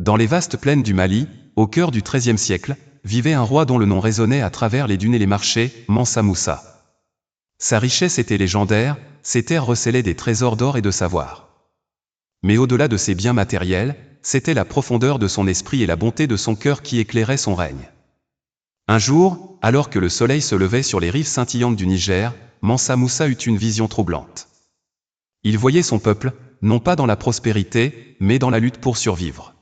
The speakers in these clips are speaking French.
Dans les vastes plaines du Mali, au cœur du XIIIe siècle, vivait un roi dont le nom résonnait à travers les dunes et les marchés, Mansa Moussa. Sa richesse était légendaire, ses terres recélaient des trésors d'or et de savoir. Mais au-delà de ses biens matériels, c'était la profondeur de son esprit et la bonté de son cœur qui éclairaient son règne. Un jour, alors que le soleil se levait sur les rives scintillantes du Niger, Mansa Moussa eut une vision troublante. Il voyait son peuple, non pas dans la prospérité, mais dans la lutte pour survivre.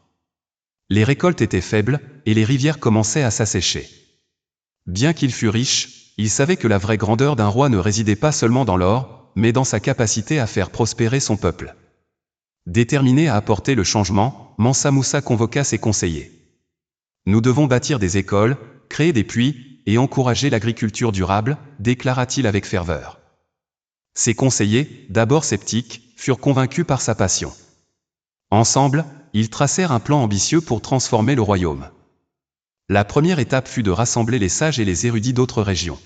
Les récoltes étaient faibles, et les rivières commençaient à s'assécher. Bien qu'il fût riche, il savait que la vraie grandeur d'un roi ne résidait pas seulement dans l'or, mais dans sa capacité à faire prospérer son peuple. Déterminé à apporter le changement, Mansa Moussa convoqua ses conseillers. Nous devons bâtir des écoles, créer des puits, et encourager l'agriculture durable, déclara-t-il avec ferveur. Ses conseillers, d'abord sceptiques, furent convaincus par sa passion. Ensemble, ils tracèrent un plan ambitieux pour transformer le royaume. La première étape fut de rassembler les sages et les érudits d'autres régions.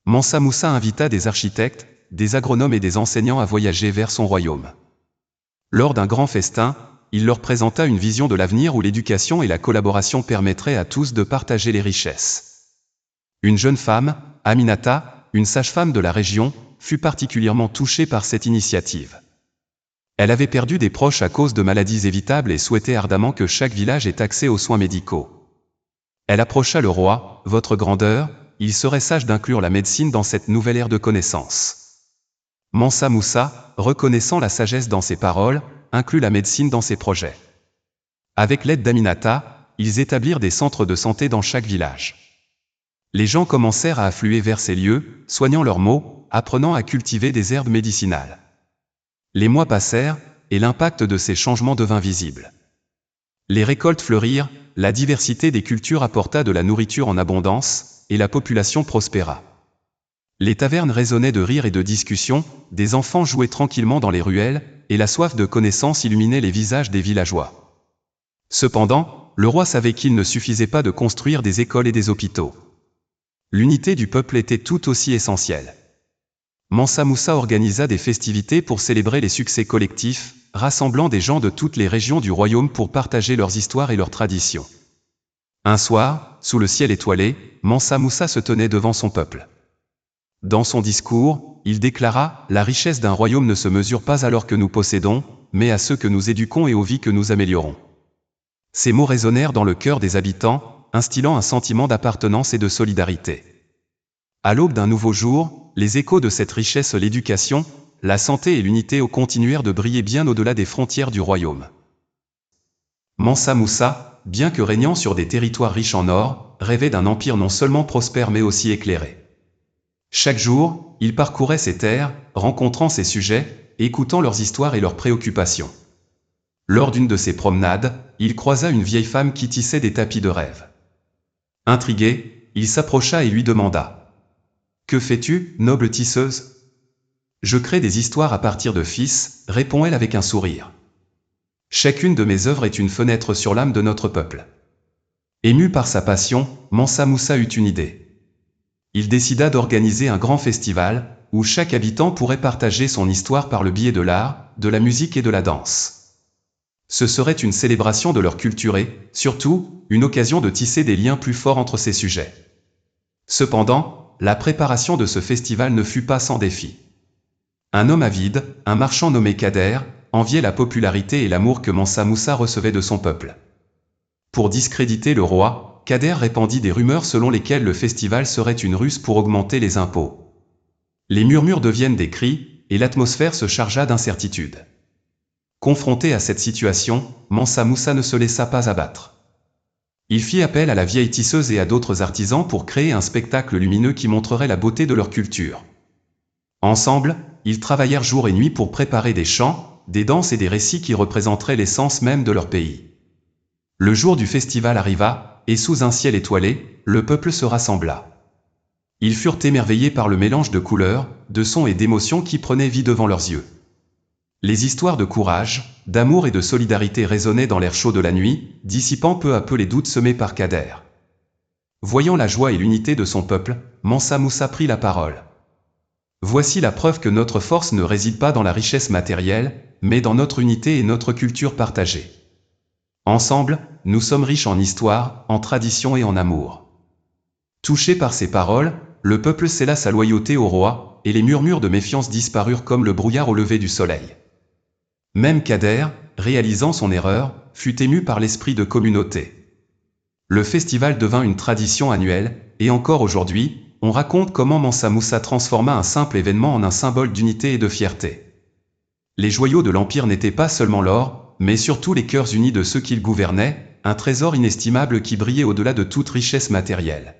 Mansa Moussa invita des architectes, des agronomes et des enseignants à voyager vers son royaume. Lors d'un grand festin, il leur présenta une vision de l'avenir où l'éducation et la collaboration permettraient à tous de partager les richesses. Une jeune femme, Aminata, une sage-femme de la région, fut particulièrement touchée par cette initiative. Elle avait perdu des proches à cause de maladies évitables et souhaitait ardemment que chaque village ait accès aux soins médicaux. Elle approcha le roi, « Votre grandeur, il serait sage d'inclure la médecine dans cette nouvelle ère de connaissance. » Mansa Moussa, reconnaissant la sagesse dans ses paroles, inclut la médecine dans ses projets. Avec l'aide d'Aminata, ils établirent des centres de santé dans chaque village. Les gens commencèrent à affluer vers ces lieux, soignant leurs maux, apprenant à cultiver des herbes médicinales. Les mois passèrent, et l'impact de ces changements devint visible. Les récoltes fleurirent, la diversité des cultures apporta de la nourriture en abondance, et la population prospéra. Les tavernes résonnaient de rires et de discussions, des enfants jouaient tranquillement dans les ruelles, et la soif de connaissance illuminait les visages des villageois. Cependant, le roi savait qu'il ne suffisait pas de construire des écoles et des hôpitaux. L'unité du peuple était tout aussi essentielle. Mansa Moussa organisa des festivités pour célébrer les succès collectifs, rassemblant des gens de toutes les régions du royaume pour partager leurs histoires et leurs traditions. Un soir, sous le ciel étoilé, Mansa Moussa se tenait devant son peuple. Dans son discours, il déclara « La richesse d'un royaume ne se mesure pas à l'or que nous possédons, mais à ceux que nous éduquons et aux vies que nous améliorons. » Ces mots résonnèrent dans le cœur des habitants, instillant un sentiment d'appartenance et de solidarité. À l'aube d'un nouveau jour, les échos de cette richesse, l'éducation, la santé et l'unité continuèrent de briller bien au-delà des frontières du royaume. Mansa Moussa, bien que régnant sur des territoires riches en or, rêvait d'un empire non seulement prospère mais aussi éclairé. Chaque jour, il parcourait ces terres, rencontrant ses sujets, écoutant leurs histoires et leurs préoccupations. Lors d'une de ses promenades, il croisa une vieille femme qui tissait des tapis de rêve. Intrigué, il s'approcha et lui demanda « Que fais-tu, noble tisseuse ?»« Je crée des histoires à partir de fils, répond-elle avec un sourire. Chacune de mes œuvres est une fenêtre sur l'âme de notre peuple. » Ému par sa passion, Mansa Moussa eut une idée. Il décida d'organiser un grand festival, où chaque habitant pourrait partager son histoire par le biais de l'art, de la musique et de la danse. Ce serait une célébration de leur culture et, surtout, une occasion de tisser des liens plus forts entre ces sujets. Cependant, la préparation de ce festival ne fut pas sans défi. Un homme avide, un marchand nommé Kader, enviait la popularité et l'amour que Mansa Moussa recevait de son peuple. Pour discréditer le roi, Kader répandit des rumeurs selon lesquelles le festival serait une ruse pour augmenter les impôts. Les murmures deviennent des cris, et l'atmosphère se chargea d'incertitude. Confronté à cette situation, Mansa Moussa ne se laissa pas abattre. Il fit appel à la vieille tisseuse et à d'autres artisans pour créer un spectacle lumineux qui montrerait la beauté de leur culture. Ensemble, ils travaillèrent jour et nuit pour préparer des chants, des danses et des récits qui représenteraient l'essence même de leur pays. Le jour du festival arriva, et sous un ciel étoilé, le peuple se rassembla. Ils furent émerveillés par le mélange de couleurs, de sons et d'émotions qui prenaient vie devant leurs yeux. Les histoires de courage, d'amour et de solidarité résonnaient dans l'air chaud de la nuit, dissipant peu à peu les doutes semés par Kader. Voyant la joie et l'unité de son peuple, Mansa Moussa prit la parole. « Voici la preuve que notre force ne réside pas dans la richesse matérielle, mais dans notre unité et notre culture partagée. Ensemble, nous sommes riches en histoire, en tradition et en amour. Touché par ces paroles, le peuple scella sa loyauté au roi, et les murmures de méfiance disparurent comme le brouillard au lever du soleil. Même Kader, réalisant son erreur, fut ému par l'esprit de communauté. Le festival devint une tradition annuelle, et encore aujourd'hui, on raconte comment Mansa Moussa transforma un simple événement en un symbole d'unité et de fierté. Les joyaux de l'Empire n'étaient pas seulement l'or, mais surtout les cœurs unis de ceux qu'il gouvernait, un trésor inestimable qui brillait au-delà de toute richesse matérielle.